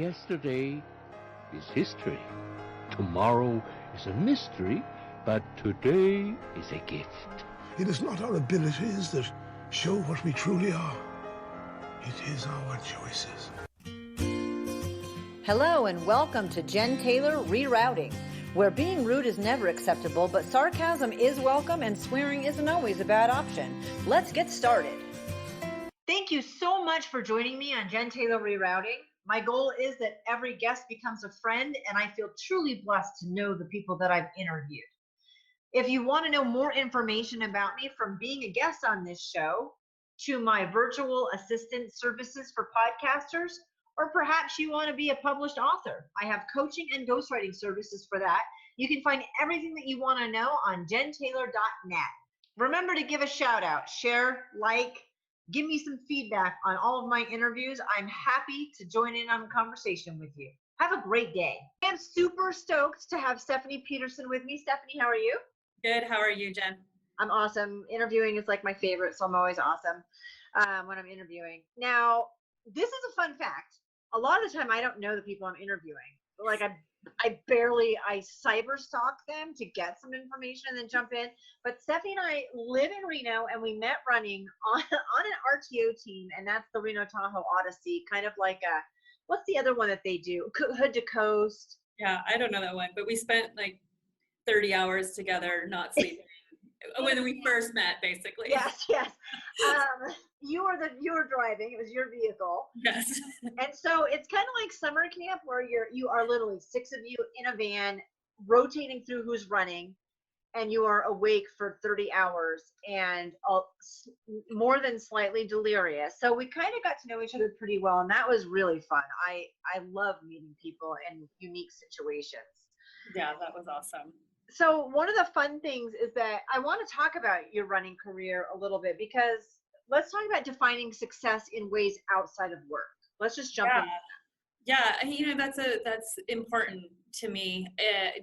yesterday is history. Tomorrow is a mystery, but today is a gift. It is not our abilities that show what we truly are. It is our choices. Hello and welcome to Jen Taylor Rerouting, where being rude is never acceptable, but sarcasm is welcome and swearing isn't always a bad option. Let's get started. Thank you so much for joining me on Jen Taylor Rerouting. My goal is that every guest becomes a friend, and I feel truly blessed to know the people that I've interviewed. If you want to know more information about me, from being a guest on this show to my virtual assistant services for podcasters, or perhaps you want to be a published author, I have coaching and ghostwriting services for that. You can find everything that you want to know on jentaylor.net. Remember to give a shout out, share, like, give me some feedback on all of my interviews. I'm happy to join in on a conversation with you. Have a great day. I am super stoked to have Stephanie Peterson with me. Stephanie, how are you? Good. How are you, Jen? I'm awesome. Interviewing is like my favorite, so I'm always awesome when I'm interviewing. Now, this is a fun fact. A lot of the time, I don't know the people I'm interviewing. Like I cyber stalk them to get some information and then jump in. But Stephanie and I live in Reno, and we met running on an RTO team, and that's the Reno Tahoe Odyssey, kind of like what's the other one that they do? Hood to Coast. Yeah, I don't know that one, but we spent like 30 hours together not sleeping when we first met, basically. Yes. You were driving. It was your vehicle. Yes. And so it's kind of like summer camp, where you are literally 6 of you in a van rotating through who's running, and you are awake for 30 hours and more than slightly delirious. So we kind of got to know each other pretty well, and that was really fun. I love meeting people in unique situations. Yeah, that was awesome. So one of the fun things is that I want to talk about your running career a little bit, because let's talk about defining success in ways outside of work. Let's just jump in. Yeah, that's important to me.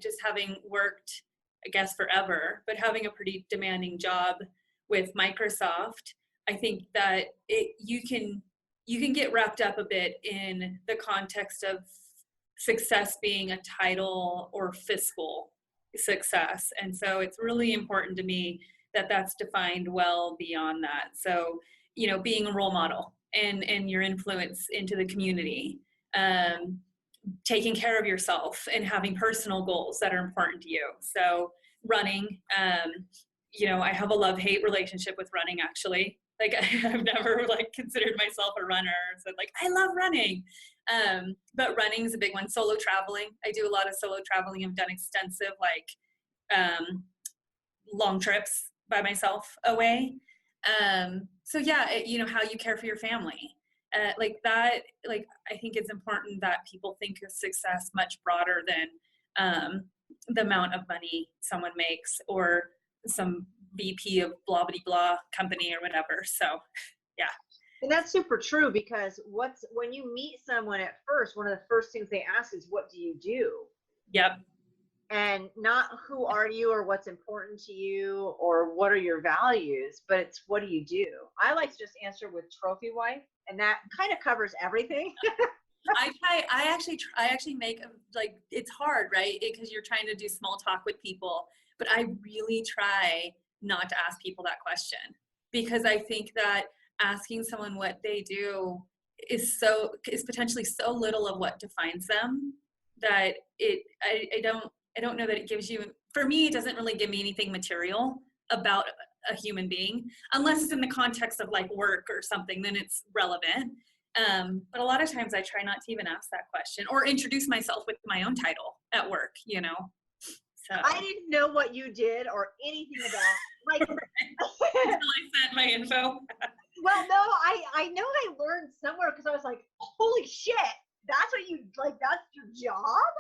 Just having worked, I guess, forever, but having a pretty demanding job with Microsoft, I think that you can get wrapped up a bit in the context of success being a title or fiscal success. And so it's really important to me that that's defined well beyond that. So, being a role model and your influence into the community, taking care of yourself and having personal goals that are important to you. So running, I have a love-hate relationship with running, actually. Like, I've never considered myself a runner. So I love running. But running is a big one. Solo traveling. I do a lot of solo traveling. I've done extensive long trips by myself away. So yeah, how you care for your family. I think it's important that people think of success much broader than the amount of money someone makes or some VP of blah, blah, blah company or whatever. So, yeah. And that's super true, because when you meet someone at first, one of the first things they ask is, what do you do? Yep. And not who are you or what's important to you or what are your values, but it's what do you do? I like to just answer with trophy wife, and that kind of covers everything. I actually make, it's hard, right? Because you're trying to do small talk with people, but I really try not to ask people that question, because I think that asking someone what they do is potentially so little of what defines them that I don't know that it gives you, for me, it doesn't really give me anything material about a human being, unless it's in the context of work or something, then it's relevant. But a lot of times I try not to even ask that question or introduce myself with my own title at work, So I didn't know what you did or anything about until I sent my info. Well, no, I know I learned somewhere, because I was like, holy shit, that's what you that's your job?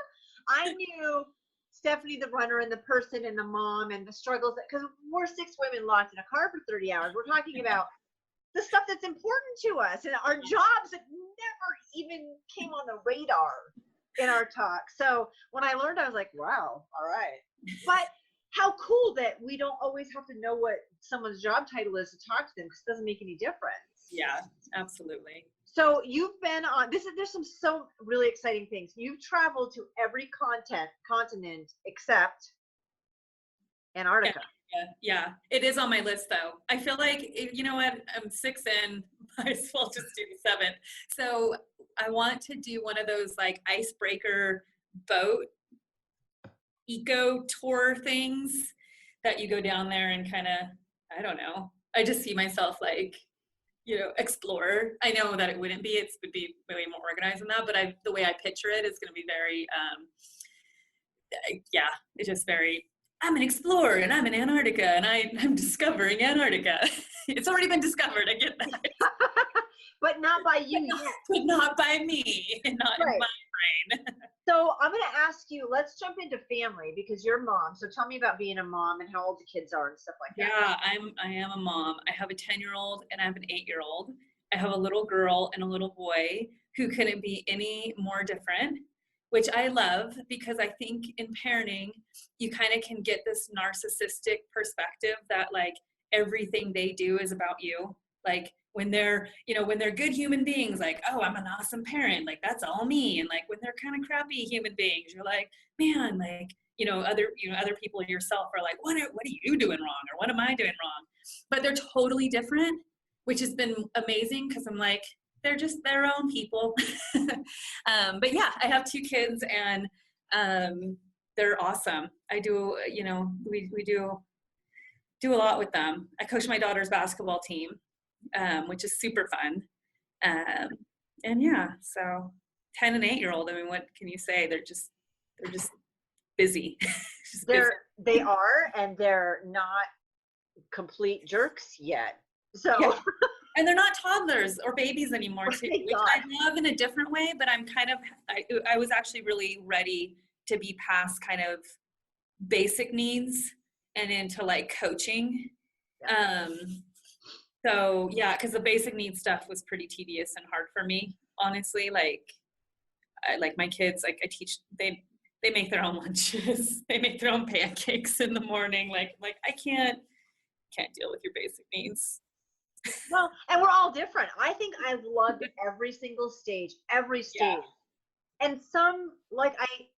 I knew Stephanie the runner and the person and the mom and the struggles, because we're 6 women locked in a car for 30 hours. We're talking about the stuff that's important to us and our jobs that never even came on the radar in our talk. So when I learned, I was like, wow, all right. But how cool that we don't always have to know what someone's job title is to talk to them, because it doesn't make any difference. Yeah, absolutely. So you've been on there's so really exciting things. You've traveled to every continent except Antarctica. Yeah. It is on my list though. I feel like, you know what, I'm 6 in, might as well just do the 7th. So I want to do one of those like icebreaker boat eco tour things that you go down there and kind of, I don't know. I just see myself like, explore. I know that it wouldn't be, it would be way more organized than that, but the way I picture it is going to be very, it's just very, I'm an explorer and I'm in Antarctica and I'm discovering Antarctica. It's already been discovered, I get that. But not by you yet. But not by me, not in my brain. So I'm going to ask you, let's jump into family because you're a mom. So tell me about being a mom and how old the kids are and stuff like that. Yeah, I am a mom. I have a 10-year-old and I have an 8-year-old. I have a little girl and a little boy who couldn't be any more different, which I love because I think in parenting, you kind of can get this narcissistic perspective that like everything they do is about you. Like when they're good human beings, like, oh, I'm an awesome parent, like that's all me. And like when they're kind of crappy human beings, you're like, man, like, other people yourself are like, what are you doing wrong? Or what am I doing wrong? But they're totally different, which has been amazing because I'm like, they're just their own people. But yeah, I have 2 kids and they're awesome. I do, we do a lot with them. I coach my daughter's basketball team, which is super fun. And yeah, so 10 and 8-year-old, I mean, what can you say? They're just busy. They are, and they're not complete jerks yet. So. Yeah. And they're not toddlers or babies anymore too, which I love in a different way, but I'm kind of, I was actually really ready to be past kind of basic needs and into like coaching. So yeah, because the basic needs stuff was pretty tedious and hard for me, honestly. Like my kids, like I teach, they make their own lunches. They make their own pancakes in the morning. Like I can't deal with your basic needs. Well, and we're all different. I think I've loved every single stage, Yeah. And some, like,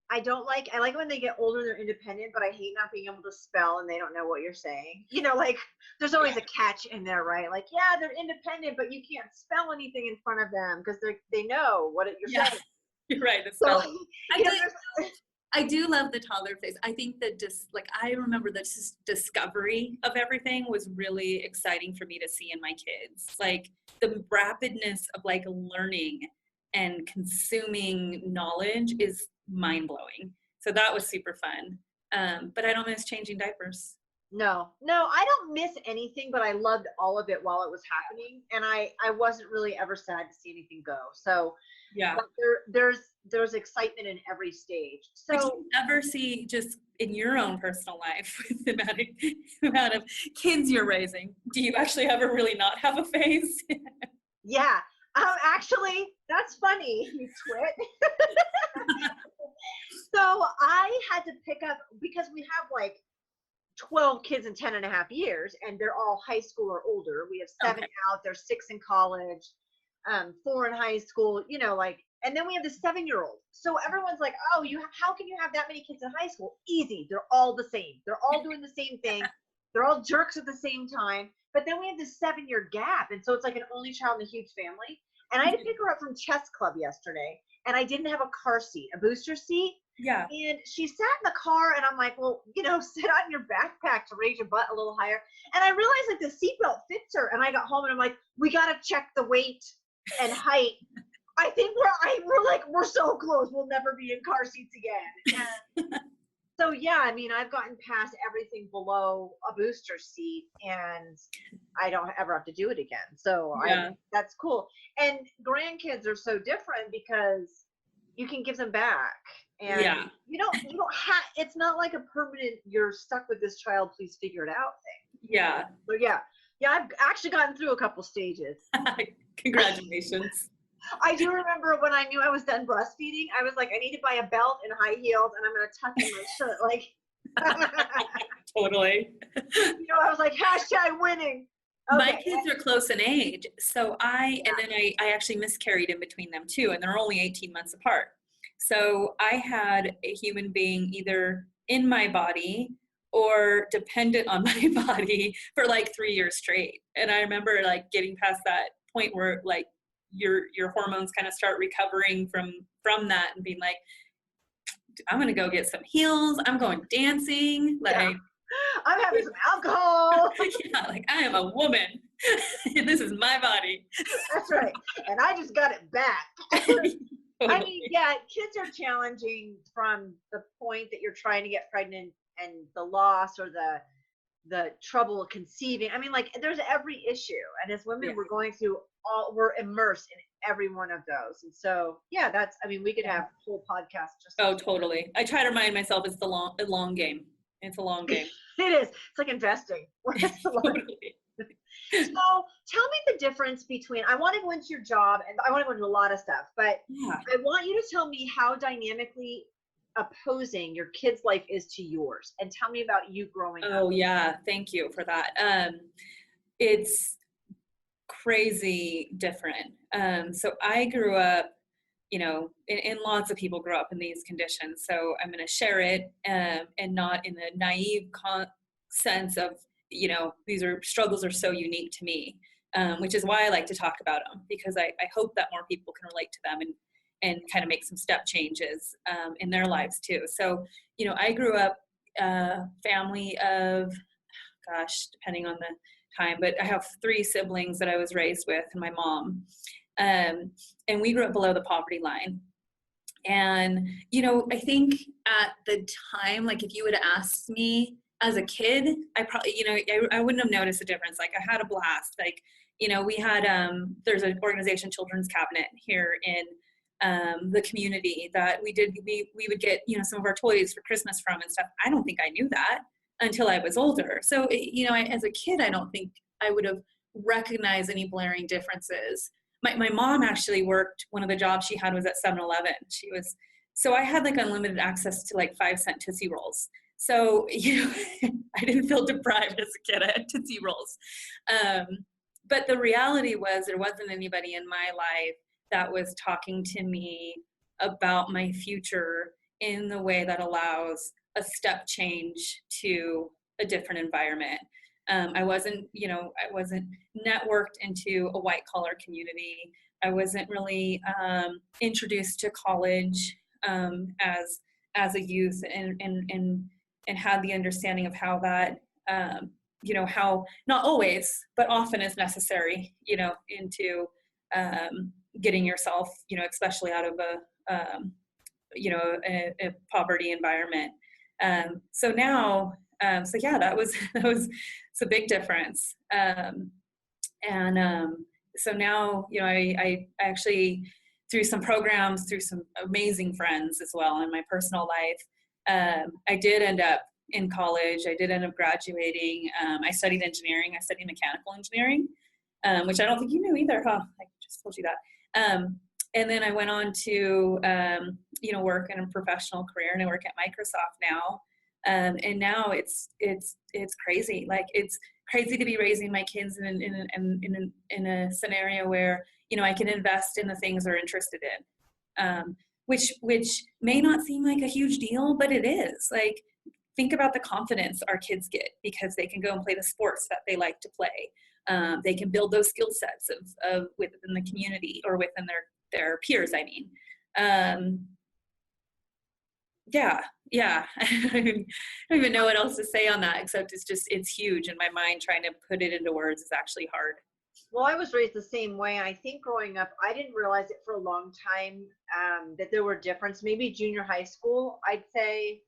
I don't like, I like when they get older, they're independent, but I hate not being able to spell and they don't know what you're saying. Like, there's always a catch in there, right? Like, yeah, they're independent, but you can't spell anything in front of them because they know what you're saying. You're right. I do love the toddler phase. I think that I remember the discovery of everything was really exciting for me to see in my kids. Like the rapidness of like learning and consuming knowledge is mind blowing. So that was super fun. But I don't miss changing diapers. No, I don't miss anything, but I loved all of it while it was happening. And I wasn't really ever sad to see anything go. So yeah, there's excitement in every stage. So you never see just in your own personal life with the amount of kids you're raising. Do you actually ever really not have a phase? Yeah. Actually, that's funny, you twit. So I had to pick up because we have like 12 kids in 10 and a half years and they're all high school or older. We have 7 out, there's 6 in college, 4 in high school, and then we have the 7-year-old. So everyone's like, oh, how can you have that many kids in high school? Easy. They're all the same. They're all doing the same thing. They're all jerks at the same time. But then we have this 7-year gap. And so it's like an only child in a huge family. And I had to pick her up from chess club yesterday. And I didn't have a car seat, a booster seat. Yeah. And she sat in the car and I'm like, well, sit on your backpack to raise your butt a little higher. And I realized like the seatbelt fits her. And I got home and I'm like, we got to check the weight and height. I think we're so close. We'll never be in car seats again. And so yeah, I mean, I've gotten past everything below a booster seat and I don't ever have to do it again. So yeah. That's cool. And grandkids are so different because you can give them back. And you don't have, it's not like a permanent, you're stuck with this child, please figure it out thing. Yeah. So yeah, I've actually gotten through a couple stages. Congratulations. I do remember when I knew I was done breastfeeding, I was like, I need to buy a belt and high heels and I'm going to tuck in my shirt. Like, totally. I was like, hashtag winning. My kids are close in age. So and then I actually miscarried in between them too. And they're only 18 months apart. So I had a human being either in my body or dependent on my body for like 3 years straight. And I remember like getting past that point where like your hormones kind of start recovering from that and being like, I'm going to go get some heels. I'm going dancing. Like, I'm having some alcohol. Yeah, like I am a woman. This is my body. That's right. And I just got it back. Totally. I mean, yeah, kids are challenging from the point that you're trying to get pregnant and the loss or the trouble of conceiving. I mean, like there's every issue. And as women, we're going through we're immersed in every one of those. And so, yeah, we could have a whole podcast just. Oh, totally. I try to remind myself it's a long game. It's a long game. It is. It's like investing. Totally. So tell me the difference between, I want to go into your job and I want to go into a lot of stuff, but I want you to tell me how dynamically opposing your kid's life is to yours, and tell me about you growing up. Oh yeah. Thank you for that. It's crazy different. So I grew up, and lots of people grow up in these conditions. So I'm going to share it, and not in a naive sense of, these struggles are so unique to me, which is why I like to talk about them, because I hope that more people can relate to them and kind of make some step changes in their lives too. So, I grew up family of, depending on the time, but I have 3 siblings that I was raised with and my mom. And we grew up below the poverty line. And, I think at the time, like if you would have asked me as a kid, I probably, I wouldn't have noticed a difference. Like I had a blast. Like, we had, there's an organization, Children's Cabinet here in the community that we would get, some of our toys for Christmas from and stuff. I don't think I knew that until I was older. So, as a kid, I don't think I would have recognized any blaring differences. My mom actually worked, one of the jobs she had was at 7-Eleven. So I had like unlimited access to like 5-cent Tootsie Rolls. So, I didn't feel deprived as a kid. I had Tootsie Rolls. But the reality was there wasn't anybody in my life that was talking to me about my future in the way that allows a step change to a different environment. I wasn't networked into a white collar community. I wasn't really introduced to college as a youth and had the understanding of how that, how not always, but often is necessary, into getting yourself, especially out of a poverty environment. So now, that was it's a big difference. So now, I actually, through some programs, through some amazing friends as well in my personal life, I did end up in college. I did end up graduating. I studied engineering. I studied mechanical engineering, which I don't think you knew either, huh? I just told you that. And then I went on to, work in a professional career, and I work at Microsoft now. And now it's crazy. Like it's crazy to be raising my kids in a scenario where, I can invest in the things they're interested in, which may not seem like a huge deal, but it is. Like, think about the confidence our kids get because they can go and play the sports that they like to play. They can build those skill sets of within the community or within their peers. I mean, yeah. I don't even know what else to say on that, except it's huge in my mind. Trying to put it into words is actually hard. Well, I was raised the same way. I think growing up, I didn't realize it for a long time, that there were differences. Maybe junior high school, I'd say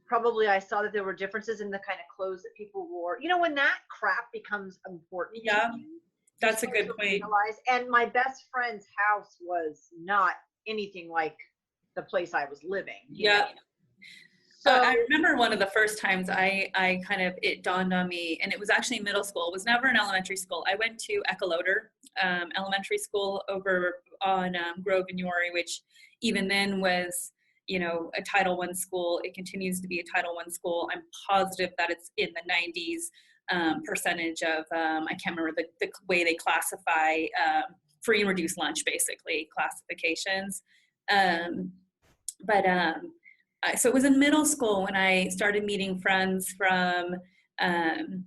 probably I saw that there were differences in the kind of clothes that people wore. When that crap becomes important. Yeah, that's a good point. And my best friend's house was not anything like the place I was living. Yeah. So I remember one of the first times it dawned on me, and it was actually middle school. It was never in elementary school. I went to Echoloder Elementary School over on Grove and Ury, which even then was, a Title I school. It continues to be a Title I school. I'm positive that it's in the 90s. percentage of, I can't remember the way they classify free and reduced lunch, basically, classifications. So it was in middle school when I started meeting friends from, in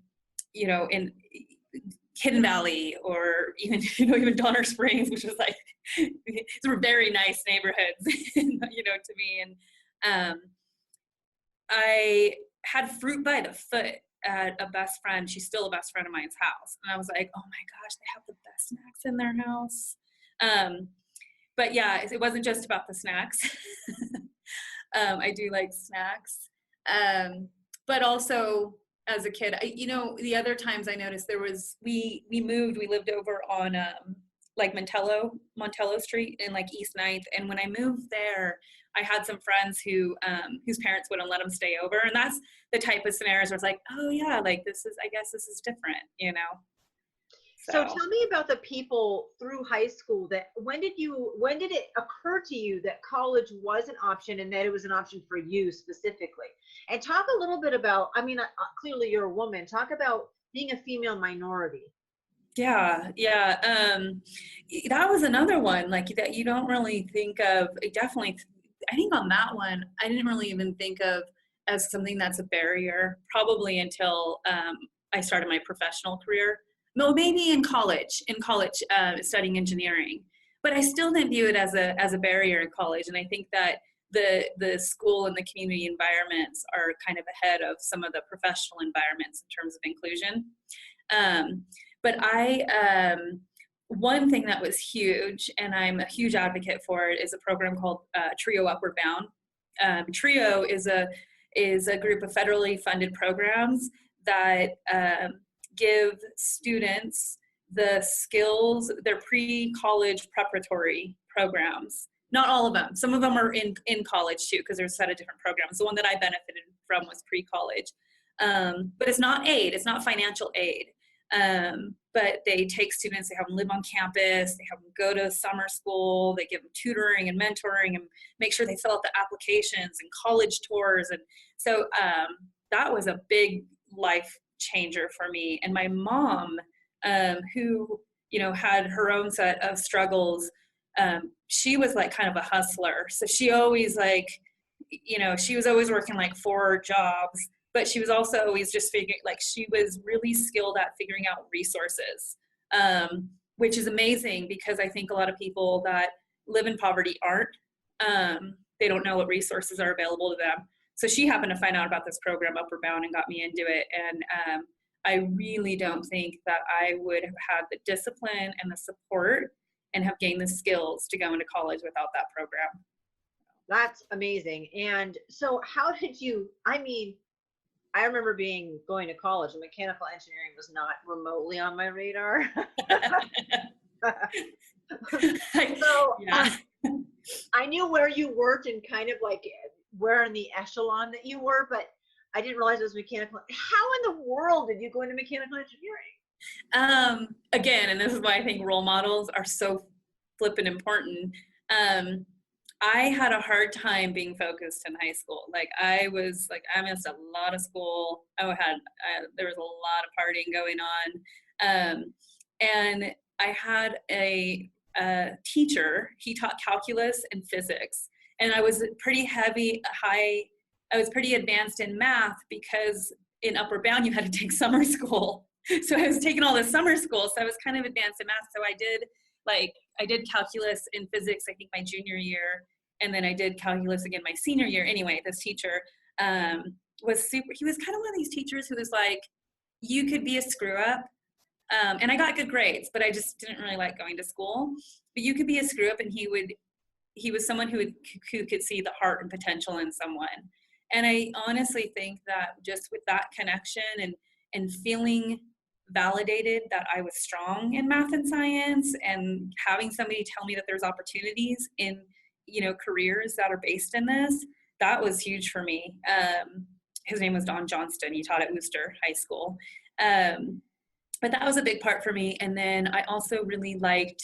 Hidden Valley, or even Donner Springs, which was like, these were very nice neighborhoods, to me. And I had fruit by the foot at a best friend. She's still a best friend of mine's house. And I was like, oh my gosh, they have the best snacks in their house. But yeah, it wasn't just about the snacks. I do like snacks. But also as a kid, the other times I noticed we lived over on like Montello Street in like East 9th. And when I moved there, I had some friends whose parents wouldn't let them stay over. And that's the type of scenarios where it's like, oh yeah, like I guess this is different, So tell me about the people through high school when did it occur to you that college was an option and that it was an option for you specifically? And talk a little bit about, clearly you're a woman, talk about being a female minority. Yeah. That was another one like that you don't really think of. I think on that one, I didn't really even think of as something that's a barrier, probably until I started my professional career. No, maybe in college, studying engineering, but I still didn't view it as a barrier in college. And I think that the school and the community environments are kind of ahead of some of the professional environments in terms of inclusion. But one thing that was huge, and I'm a huge advocate for it, is a program called TRIO Upward Bound. TRIO is a group of federally funded programs that give students the skills, their pre-college preparatory programs. Not all of them. Some of them are in college too, because there's a set of different programs. The one that I benefited from was pre-college. But it's not aid, it's not financial aid. But they take students, they have them live on campus, they have them go to summer school, they give them tutoring and mentoring and make sure they fill out the applications and college tours. And so that was a big life changer for me. And my mom, who, had her own set of struggles, she was like kind of a hustler. So she always she was always working like 4 jobs, but she was also always just she was really skilled at figuring out resources, which is amazing because I think a lot of people that live in poverty aren't, they don't know what resources are available to them. So she happened to find out about this program, Upward Bound, and got me into it. And I really don't think that I would have had the discipline and the support and have gained the skills to go into college without that program. That's amazing. And so how did you, I remember going to college, and mechanical engineering was not remotely on my radar. So yeah. I knew where you worked and kind of like where in the echelon that you were, but I didn't realize it was mechanical. How in the world did you go into mechanical engineering? Again, and this is why I think role models are so flippin' important. I had a hard time being focused in high school. I missed a lot of school. There was a lot of partying going on. And I had a teacher, he taught calculus and physics. And I was pretty I was pretty advanced in math because in Upward Bound, you had to take summer school. So I was taking all this summer school. So I was kind of advanced in math. So I did calculus and physics, I think my junior year. And then I did calculus again my senior year. Anyway, this teacher was super, he was kind of one of these teachers who was like, you could be a screw up. And I got good grades, but I just didn't really like going to school. But you could be a screw up, and he was someone who could see the heart and potential in someone. And I honestly think that just with that connection and feeling validated that I was strong in math and science, and having somebody tell me that there's opportunities in, careers that are based in this, that was huge for me. His name was Don Johnston. He taught at Worcester High School. But that was a big part for me. And then I also really liked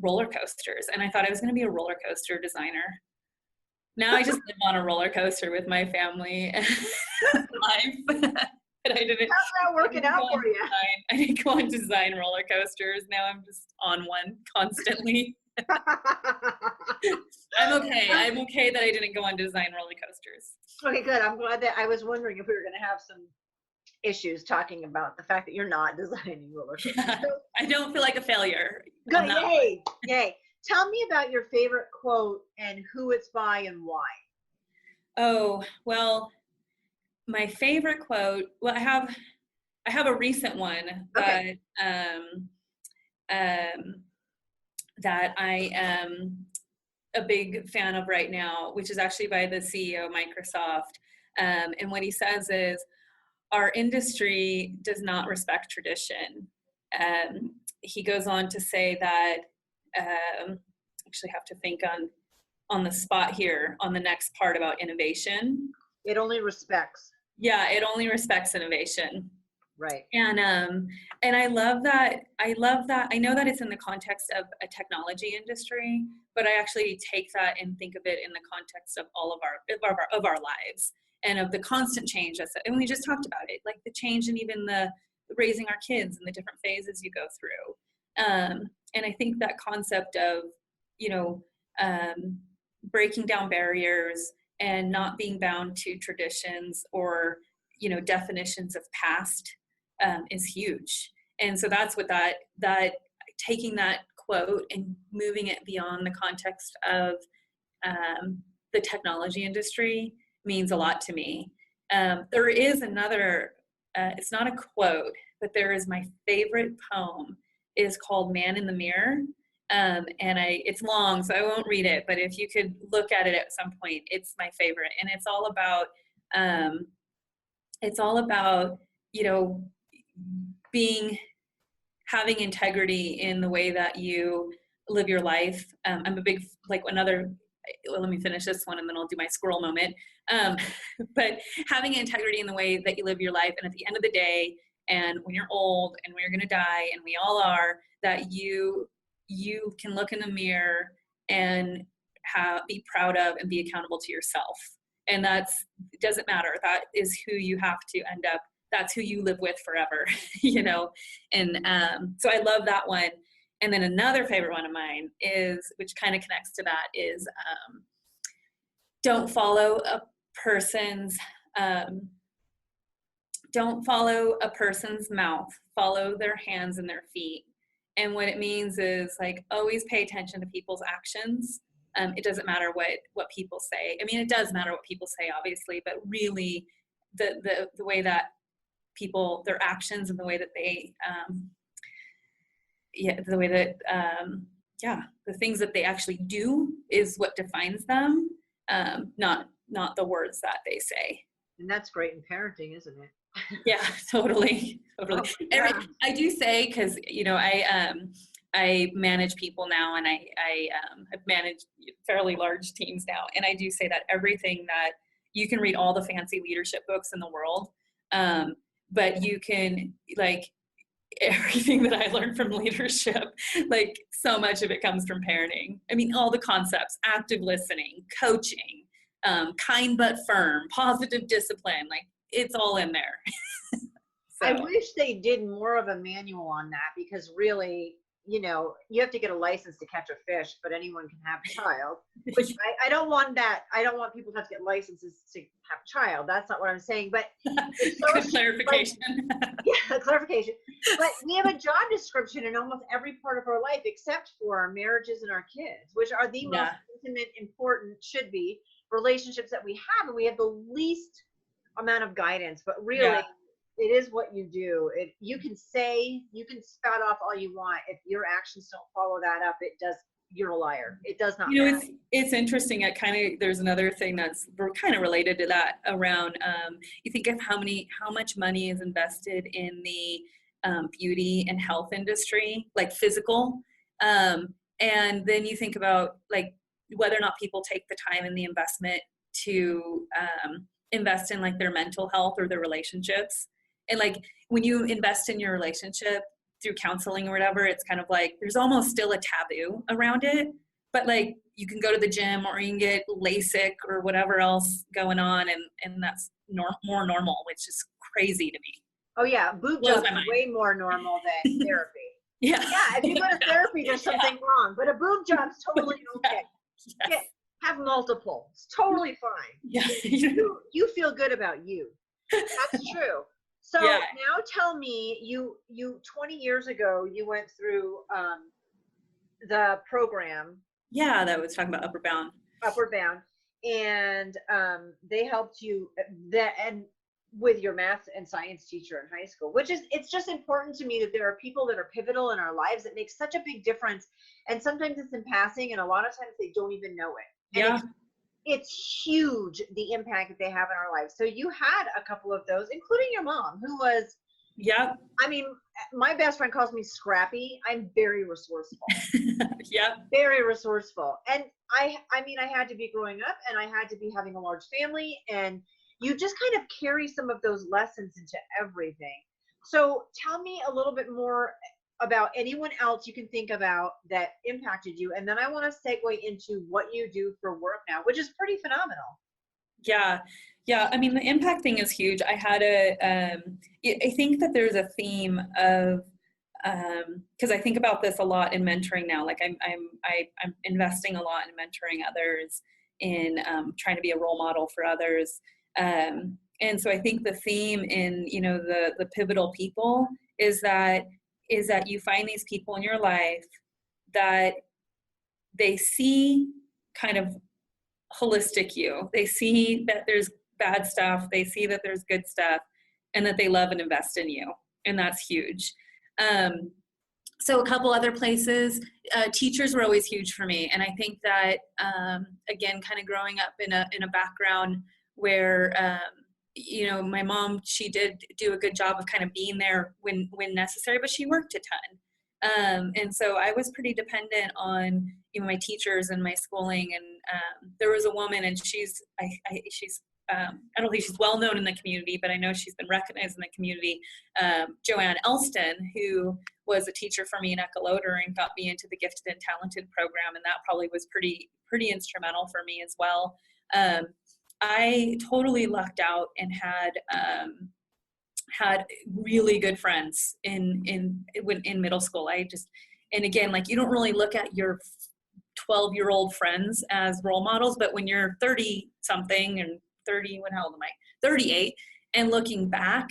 roller coasters. And I thought I was going to be a roller coaster designer. Now I just live on a roller coaster with my family and life. But didn't. How's that working out for you? I didn't go on design roller coasters. Now I'm just on one constantly. I'm okay. I'm okay that I didn't go on design roller coasters. Okay, good. I'm glad that I was wondering if we were going to have some issues talking about the fact that you're not designing roller coasters. Yeah, I don't feel like a failure. Good. Yay. Yay. Tell me about your favorite quote and who it's by and why. Oh, well, my favorite quote, well, I have a recent one that, that I am a big fan of right now, which is actually by the CEO of Microsoft. And what he says is, our industry does not respect tradition. He goes on to say that, actually have to think on the spot here on the next part about innovation. It only respects. Yeah, it only respects innovation. Right. And I love that. I know that it's in the context of a technology industry, but I actually take that and think of it in the context of all of our lives and of the constant change. And we just talked about it, like the change and even the raising our kids and the different phases you go through. And I think that concept of, breaking down barriers and not being bound to traditions or, definitions of past is huge. And so that's what that taking that quote and moving it beyond the context of the technology industry means a lot to me. There is another, it's not a quote, but there is my favorite poem is called Man in the Mirror. And it's long, so I won't read it, but if you could look at it at some point, it's my favorite. And it's all about, having integrity in the way that you live your life. I'm a big, let me finish this one and then I'll do my squirrel moment. But having integrity in the way that you live your life, and at the end of the day, and when you're old and we're gonna die, and we all are, that you can look in the mirror and be proud of and be accountable to yourself. And it doesn't matter. That is who you have to end up. That's who you live with forever, And so I love that one. And then another favorite one of mine which kind of connects to that, is don't follow a person's mouth, follow their hands and their feet. And what it means is, always pay attention to people's actions. It doesn't matter what people say. I mean, it does matter what people say, obviously, but really the way that their actions and the way that they, the things that they actually do is what defines them, not the words that they say. And that's great in parenting, isn't it? Yeah, totally. Oh, yeah. I do say, because I manage people now, and I've managed fairly large teams now, and I do say that everything that you can read all the fancy leadership books in the world, but you can, everything that I learned from leadership, so much of it comes from parenting. I mean, all the concepts: active listening, coaching, kind but firm, positive discipline, it's all in there. So. I wish they did more of a manual on that, because really, you have to get a license to catch a fish, but anyone can have a child, which I don't want that. I don't want people to have to get licenses to have a child. That's not what I'm saying, but good clarification. Yeah, clarification. But we have a job description in almost every part of our life, except for our marriages and our kids, which are the most intimate, important, should be, relationships that we have, and we have the least amount of guidance. But really, it is what you do. You can spout off all you want. If your actions don't follow that up, you're a liar. It does not matter. It's interesting. There's another thing that's kind of related to that around, you think of how much money is invested in the beauty and health industry, physical. And then you think about whether or not people take the time and the investment to invest in their mental health or their relationships. And when you invest in your relationship through counseling or whatever, it's kind of there's almost still a taboo around it, but you can go to the gym or you can get LASIK or whatever else going on, and that's more normal, which is crazy to me. Oh yeah, boob Blows jobs my are mind. way more normal than therapy. Yeah. Yeah, if you go to therapy, there's something wrong, but a boob job's totally okay. Yes. Have multiple. It's totally fine. Yeah. You feel good about you. That's true. So Yeah. now tell me, you 20 years ago, you went through the program, Yeah, that was talking about Upward Bound. Upward Bound, and they helped you and with your math and science teacher in high school, which is, it's just important to me that there are people that are pivotal in our lives that make such a big difference. And sometimes it's in passing, and a lot of times they don't even know it. And Yeah. it's huge, the impact that they have in our lives. So you had a couple of those, including your mom, who was, Yep. I mean, my best friend calls me scrappy. I'm very resourceful. Yep. Very resourceful. And I mean, I had to be growing up, and I had to be having a large family, and you just kind of carry some of those lessons into everything. So tell me a little bit more about anyone else you can think about that impacted you. And then I want to segue into what you do for work now, which is pretty phenomenal. Yeah. Yeah. I mean, the impact thing is huge. I had I think that there's a theme of, because I think about this a lot in mentoring now. Like I'm investing a lot in mentoring others, in trying to be a role model for others. And so I think the theme in, the pivotal people is that you find these people in your life that they see kind of holistic you. They see that there's bad stuff, they see that there's good stuff, and that they love and invest in you. And that's huge. So a couple other places, teachers were always huge for me. And I think that, again, kind of growing up in a background where, my mom, she did do a good job of kind of being there when necessary, but she worked a ton. And so I was pretty dependent on, my teachers and my schooling. And there was a woman, and she's I don't think she's well known in the community, but I know she's been recognized in the community. Joanne Elston, who was a teacher for me in Ecoloder and got me into the Gifted and Talented program, and that probably was pretty instrumental for me as well. I totally lucked out and had really good friends in middle school. And again, like, you don't really look at your 12-year-old friends as role models, but when you're 30 something and 30, how old am I? 38, and looking back,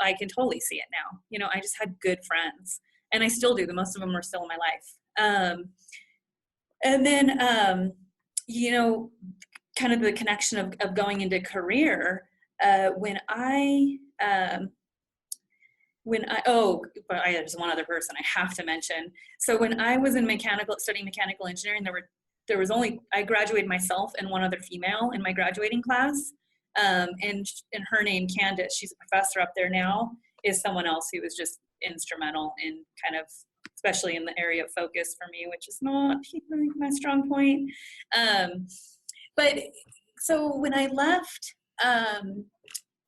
I can totally see it now. I just had good friends, and I still do. The most of them are still in my life. And then, kind of the connection of going into career, there's one other person I have to mention. So when I was studying mechanical engineering, I graduated myself and one other female in my graduating class. And her name, Candace, she's a professor up there now, is someone else who was just instrumental in kind of, especially in the area of focus for me, which is not my strong point. But so when I left,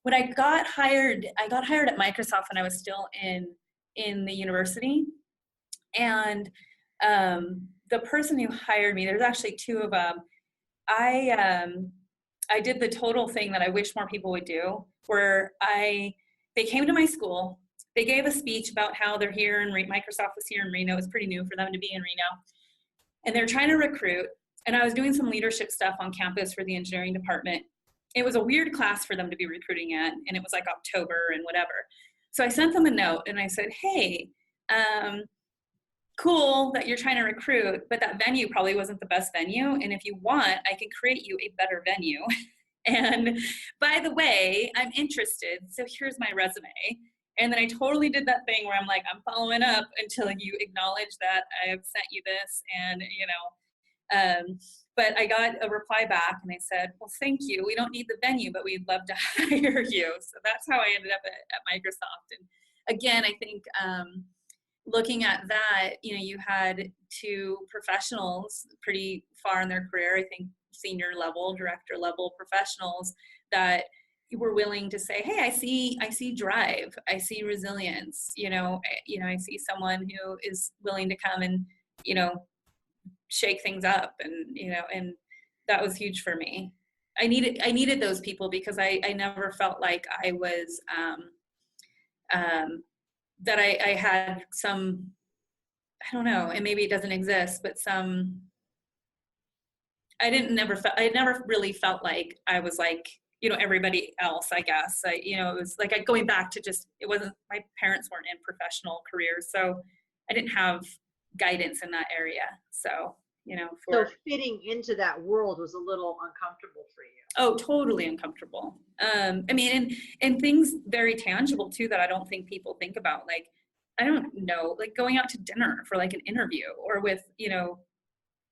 when I got hired at Microsoft when I was still in the university. And the person who hired me, there's actually two of them. I did the total thing that I wish more people would do, where they came to my school, they gave a speech about how they're here, and Microsoft was here in Reno. It was pretty new for them to be in Reno. And they're trying to recruit. And I was doing some leadership stuff on campus for the engineering department. It was a weird class for them to be recruiting at, and it was like October and whatever. So I sent them a note and I said, hey, cool that you're trying to recruit, but that venue probably wasn't the best venue. And if you want, I can create you a better venue. And by the way, I'm interested. So here's my resume. And then I totally did that thing where I'm like, I'm following up until you acknowledge that I have sent you this. And, but I got a reply back and they said, well, thank you. We don't need the venue, but we'd love to hire you. So that's how I ended up at Microsoft. And again, I think looking at that, you had two professionals pretty far in their career, I think senior level, director level professionals that were willing to say, hey, I see drive, I see resilience, I see someone who is willing to come and, shake things up, and that was huge for me. I needed those people because I never felt like I was that I had some, I don't know, and maybe it doesn't exist, but I never really felt like I was like, everybody else, I guess. It was like going back to just, it wasn't, my parents weren't in professional careers, so I didn't have guidance in that area. So, so fitting into that world was a little uncomfortable for you. Oh, totally uncomfortable. I mean, and things very tangible too that I don't think people think about. Like, I don't know, like going out to dinner for like an interview, or with,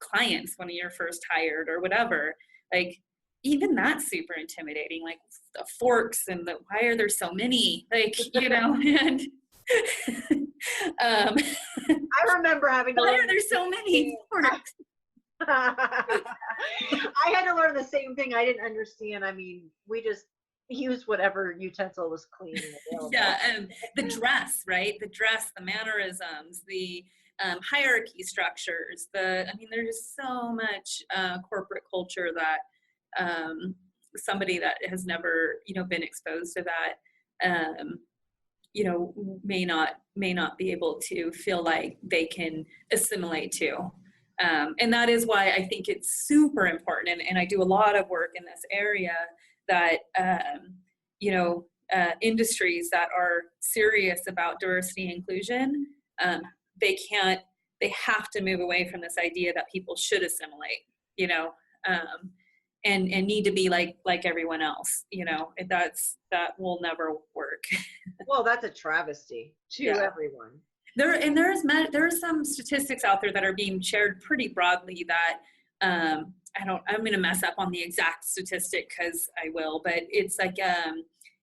clients when you're first hired or whatever. Like, even that's super intimidating. Like the forks and why are there so many? Like, and I remember having to why learn are there so many forks? I had to learn the same thing. I didn't understand. I mean, we just used whatever utensil was clean and available. Yeah, the dress, right? The dress, the mannerisms, the hierarchy structures. There's so much corporate culture that somebody that has never, been exposed to that, may not be able to feel like they can assimilate to. And that is why I think it's super important. And I do a lot of work in this area that, industries that are serious about diversity and inclusion, they have to move away from this idea that people should assimilate, and need to be like everyone else, that will never work. Well, that's a travesty to everyone. There's some statistics out there that are being shared pretty broadly that, I'm going to mess up on the exact statistic because I will, but it's like,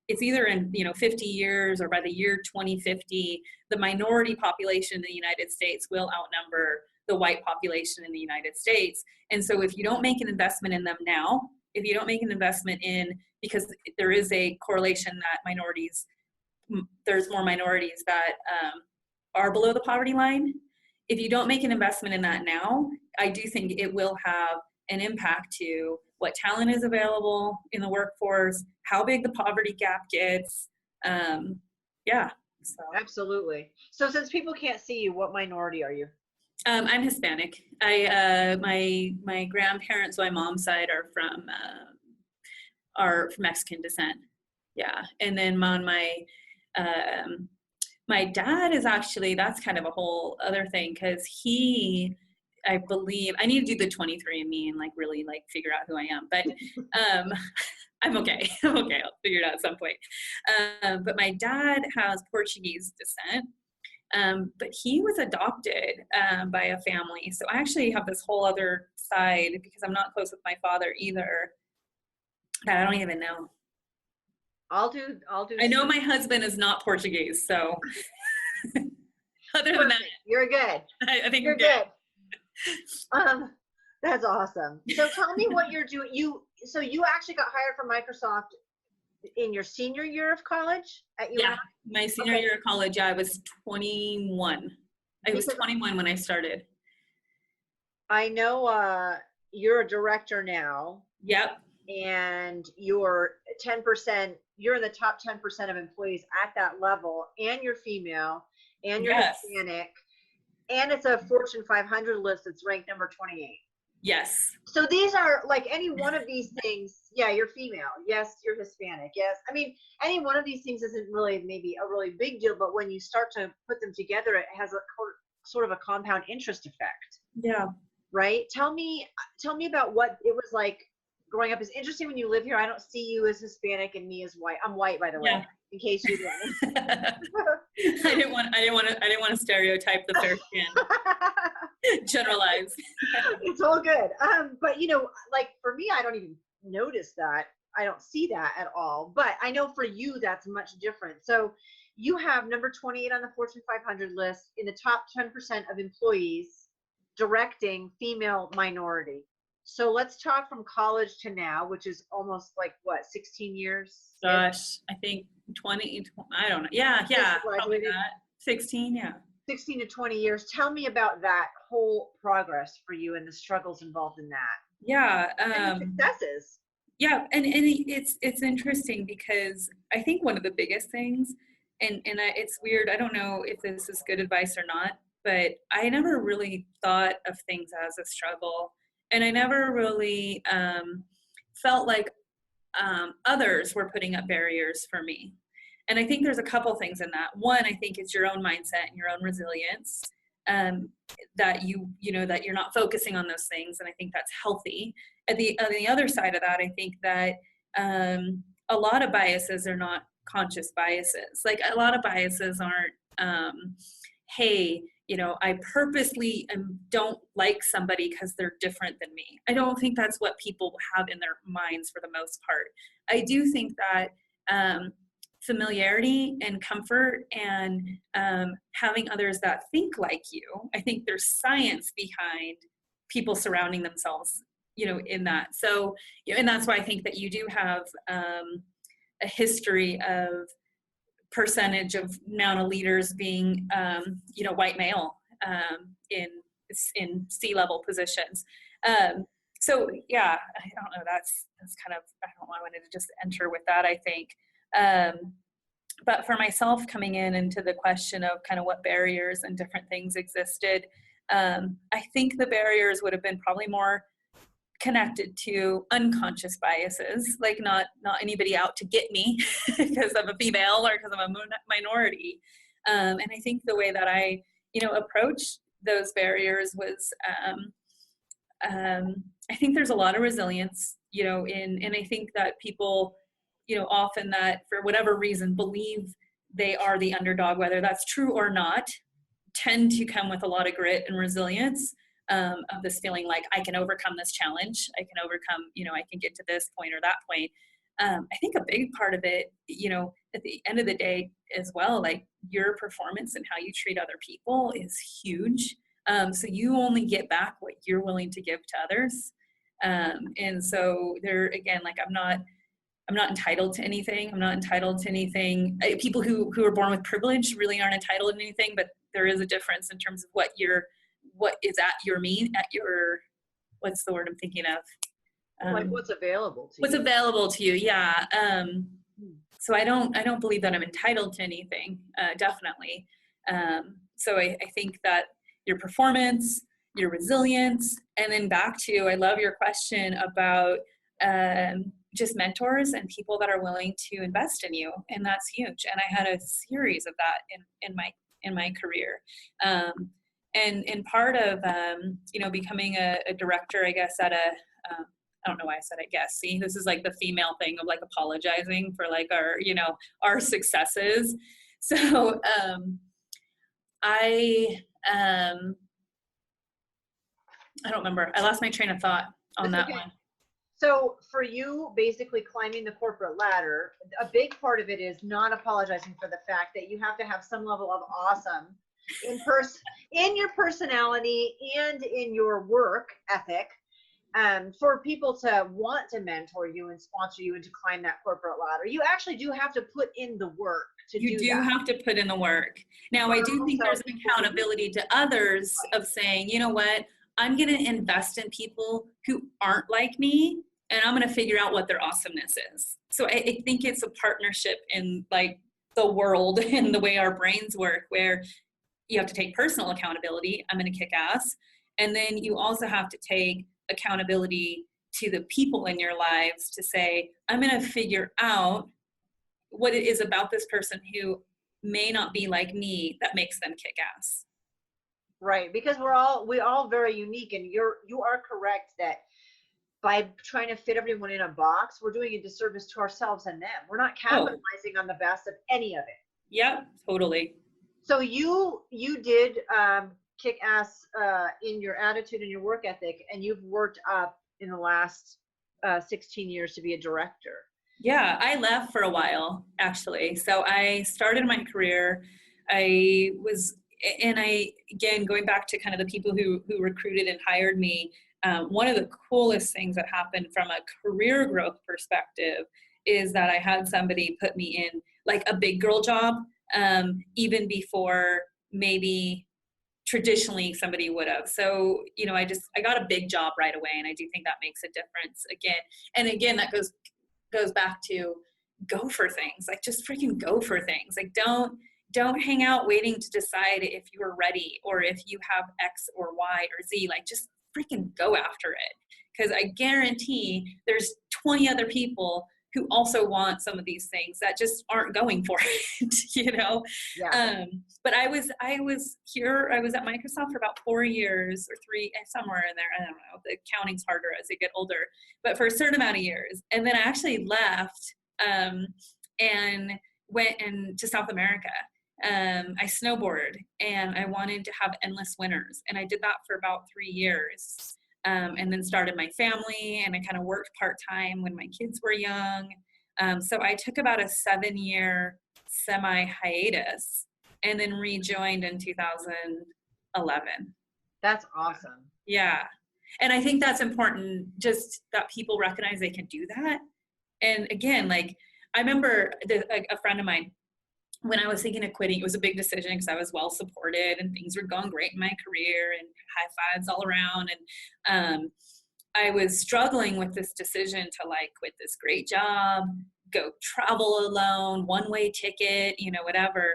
it's either in 50 years or by the year 2050, the minority population in the United States will outnumber the white population in the United States. And so if you don't make an investment in them now, if you don't make an investment because there is a correlation that there's more minorities that are below the poverty line. If you don't make an investment in that now, I do think it will have an impact to what talent is available in the workforce, how big the poverty gap gets. So. Absolutely. So since people can't see you, what minority are you? I'm Hispanic. My grandparents, my mom's side, are from Mexican descent. Yeah, and then on my dad is actually, that's kind of a whole other thing, because I believe, I need to do the 23andMe and really figure out who I am, but I'm okay. I'll figure it out at some point. But my dad has Portuguese descent, but he was adopted by a family. So I actually have this whole other side, because I'm not close with my father either, that I don't even know. I'll do. I know my husband is not Portuguese, so other than that, you're good. I think you're good. That's awesome. So tell me what you're doing. You actually got hired from Microsoft in your senior year of college at UNI? Yeah, my senior year of college. I was 21. I was 21 when I started. I know you're a director now. Yep. And you're 10%, you're in the top 10% of employees at that level, and you're female, and you're Hispanic, and it's a Fortune 500 list that's ranked number 28. Yes. So these are any one of these things. Yeah, you're female. Yes, you're Hispanic. Yes. I mean, any one of these things isn't really maybe a really big deal, but when you start to put them together, it has a sort of a compound interest effect. Yeah. Right? Tell me about what it was like growing up. Is interesting when you live here. I don't see you as Hispanic and me as white. I'm white, by the way, in case you didn't. I didn't want to stereotype the fair skin. Generalize. It's all good. But for me, I don't even notice that. I don't see that at all. But I know for you, that's much different. So you have number 28 on the Fortune 500 list, in the top 10% of employees, directing female minority. So let's talk from college to now, which is almost 16 years? Gosh, I think 20, I don't know. Yeah, probably that. 16, yeah. 16 to 20 years. Tell me about that whole progress for you and the struggles involved in that. Yeah. And successes. Yeah, and it's interesting, because I think one of the biggest things it's weird. I don't know if this is good advice or not, but I never really thought of things as a struggle. And I never really felt like others were putting up barriers for me. And I think there's a couple things in that. One, I think it's your own mindset and your own resilience, that that you're not focusing on those things. And I think that's healthy. On the other side of that, I think that a lot of biases are not conscious biases. Like a lot of biases aren't, hey, I purposely don't like somebody because they're different than me. I don't think that's what people have in their minds for the most part. I do think that familiarity and comfort and having others that think like you, I think there's science behind people surrounding themselves, in that. So, and that's why I think that you do have a history of percentage of amount of leaders being, white male in C-level positions. So yeah, I don't know. That's kind of, I don't know, I wanted to just enter with that, I think. But for myself, coming into the question of kind of what barriers and different things existed, I think the barriers would have been probably more connected to unconscious biases, like not anybody out to get me because I'm a female or because I'm a minority. And I think the way that I, approached those barriers was, I think there's a lot of resilience, and I think that people, often that for whatever reason believe they are the underdog, whether that's true or not, tend to come with a lot of grit and resilience. Of this feeling like I can overcome this challenge, I can overcome, I can get to this point or that point. I think a big part of it, at the end of the day as well, like your performance and how you treat other people is huge. So you only get back what you're willing to give to others. And so there again, like I'm not entitled to anything. I'm not entitled to anything. People who are born with privilege really aren't entitled to anything, but there is a difference in terms of what is at your what's the word I'm thinking of? Like what's available to you. What's available to you, yeah. So I don't believe that I'm entitled to anything, definitely. So I think that your performance, your resilience, and then back to, I love your question about just mentors and people that are willing to invest in you, and that's huge. And I had a series of that in my career. And part of, becoming a director, I guess, at I don't know why I said I guess. See, this is like the female thing of like apologizing for like our successes. So I don't remember. I lost my train of thought on that one. So for you, basically climbing the corporate ladder, a big part of it is not apologizing for the fact that you have to have some level of awesome in your personality and in your work ethic, for people to want to mentor you and sponsor you and to climb that corporate ladder. You actually do have to put in the work to do that. You do have to put in the work. Now, I do think there's an accountability to others of saying, you know what, I'm going to invest in people who aren't like me, and I'm going to figure out what their awesomeness is. So I think it's a partnership in like the world and the way our brains work, where you have to take personal accountability. I'm going to kick ass. And then you also have to take accountability to the people in your lives to say, I'm going to figure out what it is about this person who may not be like me that makes them kick ass. Right. Because we're all very unique, and you are correct that by trying to fit everyone in a box, we're doing a disservice to ourselves and them. We're not capitalizing on the best of any of it. Yeah, totally. So you did kick ass in your attitude and your work ethic, and you've worked up in the last 16 years to be a director. Yeah, I left for a while, actually. So I started my career. Again, going back to kind of the people who recruited and hired me, one of the coolest things that happened from a career growth perspective is that I had somebody put me in like a big girl job, even before maybe traditionally somebody would have. So, I got a big job right away, and I do think that makes a difference again. And again, that goes back to, go for things. Like, just freaking go for things. Like, don't hang out waiting to decide if you are ready or if you have X or Y or Z. Like, just freaking go after it. Because I guarantee there's 20 other people who also want some of these things that just aren't going for it, you know? Yeah. But I was at Microsoft for about 4 years or 3, somewhere in there. I don't know. The counting's harder as you get older, but for a certain amount of years. And then I actually left and went to South America. I snowboarded and I wanted to have endless winters. And I did that for about 3 years. And then started my family, and I kind of worked part-time when my kids were young. So I took about a 7-year semi-hiatus and then rejoined in 2011. That's awesome. Yeah. And I think that's important, just that people recognize they can do that. And again, like, I remember a friend of mine, when I was thinking of quitting, it was a big decision because I was well supported and things were going great in my career and high fives all around. And I was struggling with this decision to, like, quit this great job, go travel alone, one-way ticket, you know, whatever.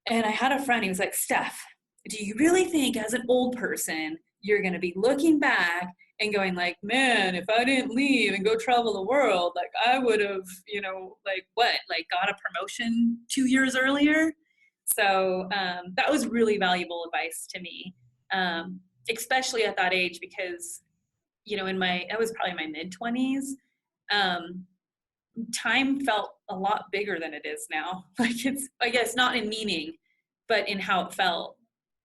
And I had a friend, he was like, Steph, do you really think as an old person, you're going to be looking back and going like, man, if I didn't leave and go travel the world, like, I would have, you know, like, what, like, got a promotion 2 years earlier? So that was really valuable advice to me, especially at that age, because, you know, I was probably in my mid-20s. Time felt a lot bigger than it is now. Like, it's, I guess, not in meaning, but in how it felt.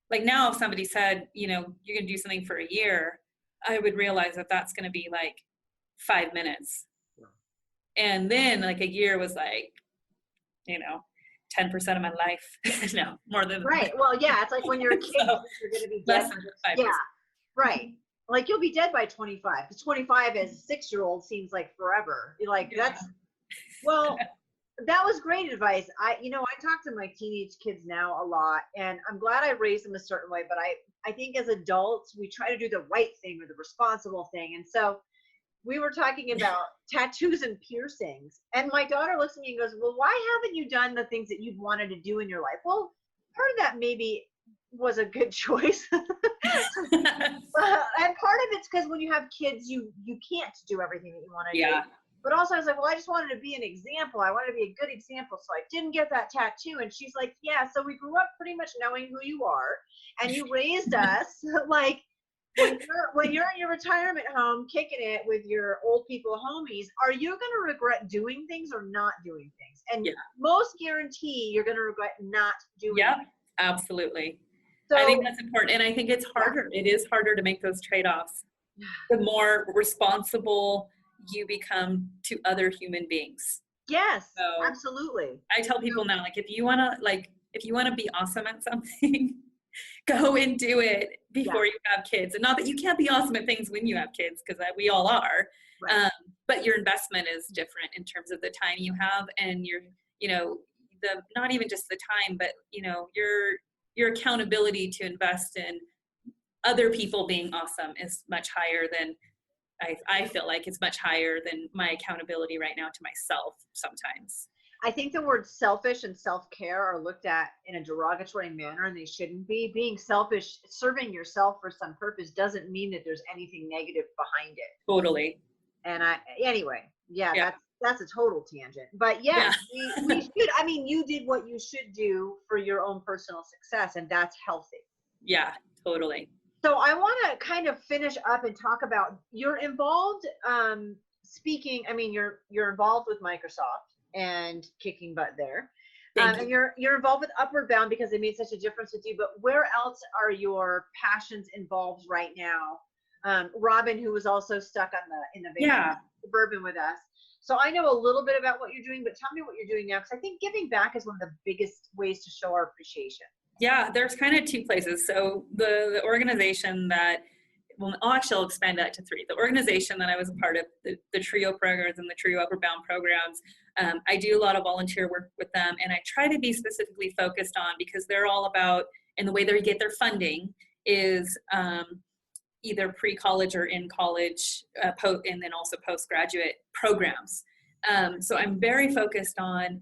Like, now if somebody said, you know, you're going to do something for a year, I would realize that that's going to be like 5 minutes. And then, like, a year was like, you know, 10% of my life. No, more than Right. Well, yeah, it's like when you're a kid, So, you're going to be less dead. than 5%. Yeah, right. Like, you'll be dead by 25. Because 25 as a 6-year-old seems like forever. You're like, Yeah. that's, well, that was great advice. I talk to my teenage kids now a lot, and I'm glad I raised them a certain way, but I think as adults, we try to do the right thing or the responsible thing. And so we were talking about tattoos and piercings, and my daughter looks at me and goes, well, why haven't you done the things that you've wanted to do in your life? Well, part of that maybe was a good choice. And part of it's because when you have kids, you can't do everything that you want to do. But also I was like, well, I just wanted to be an example. I wanted to be a good example. So I didn't get that tattoo. And she's like, yeah, so we grew up pretty much knowing who you are. And you raised us like, when you're in your retirement home kicking it with your old people homies, are you going to regret doing things or not doing things? And most guarantee you're going to regret not doing things. Absolutely. So, I think that's important. And I think it's harder. It is harder to make those trade-offs. The more responsible you become to other human beings. Yes, so absolutely. I tell people now, like, if you want to be awesome at something, go and do it before you have kids. And not that you can't be awesome at things when you have kids, because we all are. Right. But your investment is different in terms of the time you have, and your, you know, not even just the time, but, you know, your accountability to invest in other people being awesome is much higher than, I feel like it's much higher than my accountability right now to myself sometimes. I think the words selfish and self-care are looked at in a derogatory manner, and they shouldn't be. Being selfish, serving yourself for some purpose, doesn't mean that there's anything negative behind it. Totally. And that's a total tangent. But we should, I mean, you did what you should do for your own personal success, and that's healthy. Yeah, totally. So I want to kind of finish up and talk about, you're involved, speaking, I mean, you're involved with Microsoft and kicking butt there. And you're involved with Upward Bound because it made such a difference with you, but where else are your passions involved right now? Robin, who was also stuck in the van, Suburban with us. So I know a little bit about what you're doing, but tell me what you're doing now, because I think giving back is one of the biggest ways to show our appreciation. Yeah, there's kind of 2 places. So the organization that, I'll expand that to 3. The organization that I was a part of, the TRIO programs and the TRIO Upward Bound programs, I do a lot of volunteer work with them, and I try to be specifically focused on, because they're all about, and the way they get their funding is either pre-college or in college, and then also postgraduate programs. So I'm very focused on,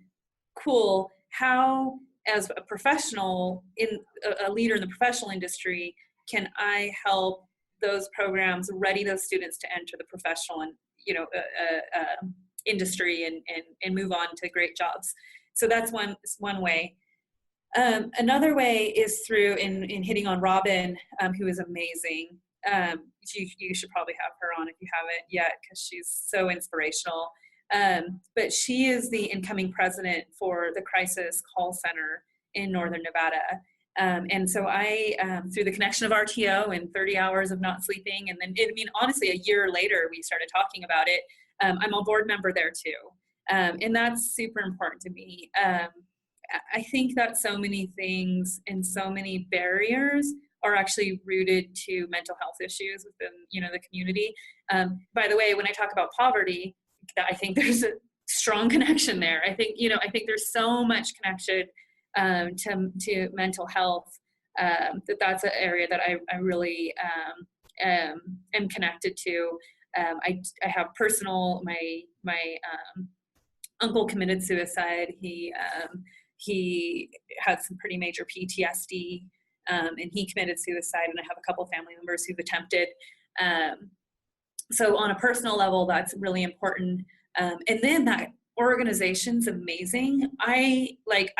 cool, how as a professional, a leader in the professional industry, can I help those programs ready those students to enter the professional and, industry and move on to great jobs. So that's one way. Another way is through in hitting on Robin, who is amazing. You should probably have her on if you haven't yet, because she's so inspirational. But she is the incoming president for the Crisis Call Center in Northern Nevada. And so I, through the connection of RTO and 30 hours of not sleeping, and then, honestly, a year later, we started talking about it. I'm a board member there too. And that's super important to me. I think that so many things and so many barriers are actually rooted to mental health issues within, the community. By the way, when I talk about poverty, I think there's a strong connection there. I think there's so much connection to mental health, that's an area that I really am connected to. I have personal, my uncle committed suicide. He had some pretty major PTSD, and he committed suicide, and I have a couple family members who've attempted. So on a personal level, that's really important. And then that organization's amazing. I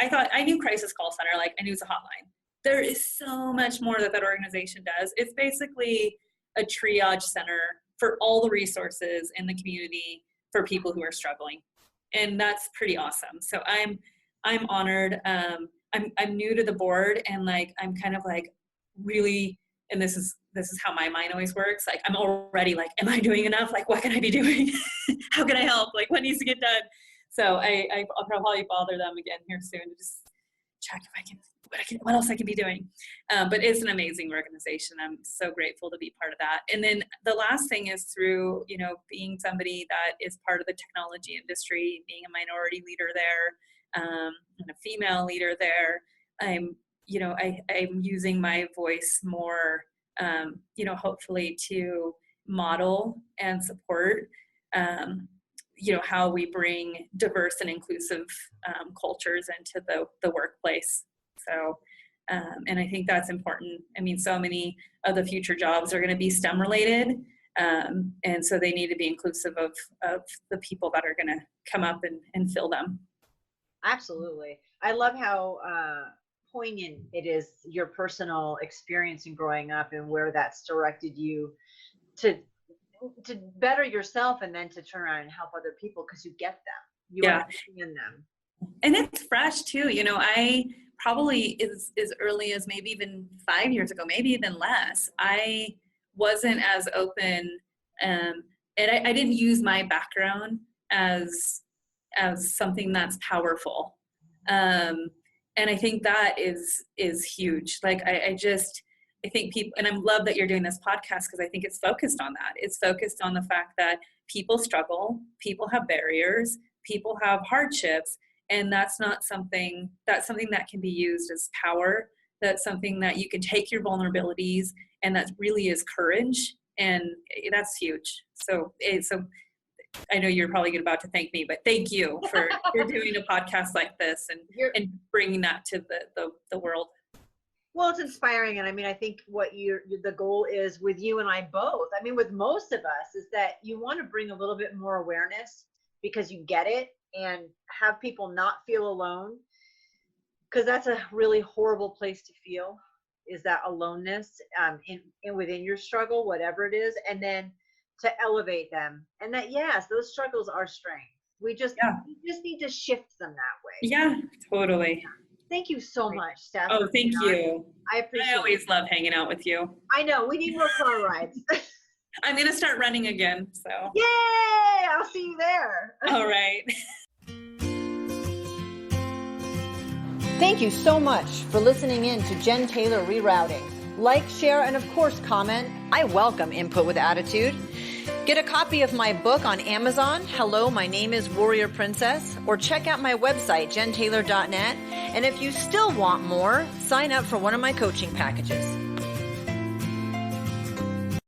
thought I knew Crisis Call Center, I knew it's a hotline. There is so much more that organization does. It's basically a triage center for all the resources in the community for people who are struggling. And that's pretty awesome. So I'm honored. I'm new to the board, and I'm kind of really, and this is how my mind always works. I'm already am I doing enough? What can I be doing? How can I help? What needs to get done? So I'll probably bother them again here soon to just check if I can, what else I can be doing. But it's an amazing organization. I'm so grateful to be part of that. And then the last thing is through, being somebody that is part of the technology industry, being a minority leader there, and a female leader there, I'm using my voice more, hopefully to model and support, how we bring diverse and inclusive cultures into the workplace. So, and I think that's important. So many of the future jobs are going to be STEM related. And so they need to be inclusive of the people that are going to come up and fill them. Absolutely. I love how poignant it is, your personal experience in growing up and where that's directed you to better yourself, and then to turn around and help other people because you get them. You understand them. And it's fresh too. I probably as early as maybe even 5 years ago, maybe even less, I wasn't as open, and I didn't use my background as something that's powerful. And I think that is huge. I think people, and I love that you're doing this podcast, because I think it's focused on that. It's focused on the fact that people struggle, people have barriers, people have hardships, and that's something that can be used as power. That's something that you can take your vulnerabilities, and that really is courage, and that's huge. So I know you're probably about to thank me, but thank you for doing a podcast like this and bringing that to the world. Well, it's inspiring. And I think what the goal is with you and I both, with most of us, is that you want to bring a little bit more awareness because you get it, and have people not feel alone, because that's a really horrible place to feel, is that aloneness in within your struggle, whatever it is, and then to elevate them. And that, yes, those struggles are strength. We just need to shift them that way. Yeah, totally. Thank you so much, Steph. Oh, thank you. I appreciate it. I always love hanging out with you. I know. We need more car rides. I'm going to start running again. So. Yay! I'll see you there. All right. Thank you so much for listening in to Jen Taylor Rerouting. Like, share, and of course, comment. I welcome input with attitude. Get a copy of my book on Amazon, Hello, My Name is Warrior Princess, or check out my website, jentaylor.net. And if you still want more, sign up for one of my coaching packages.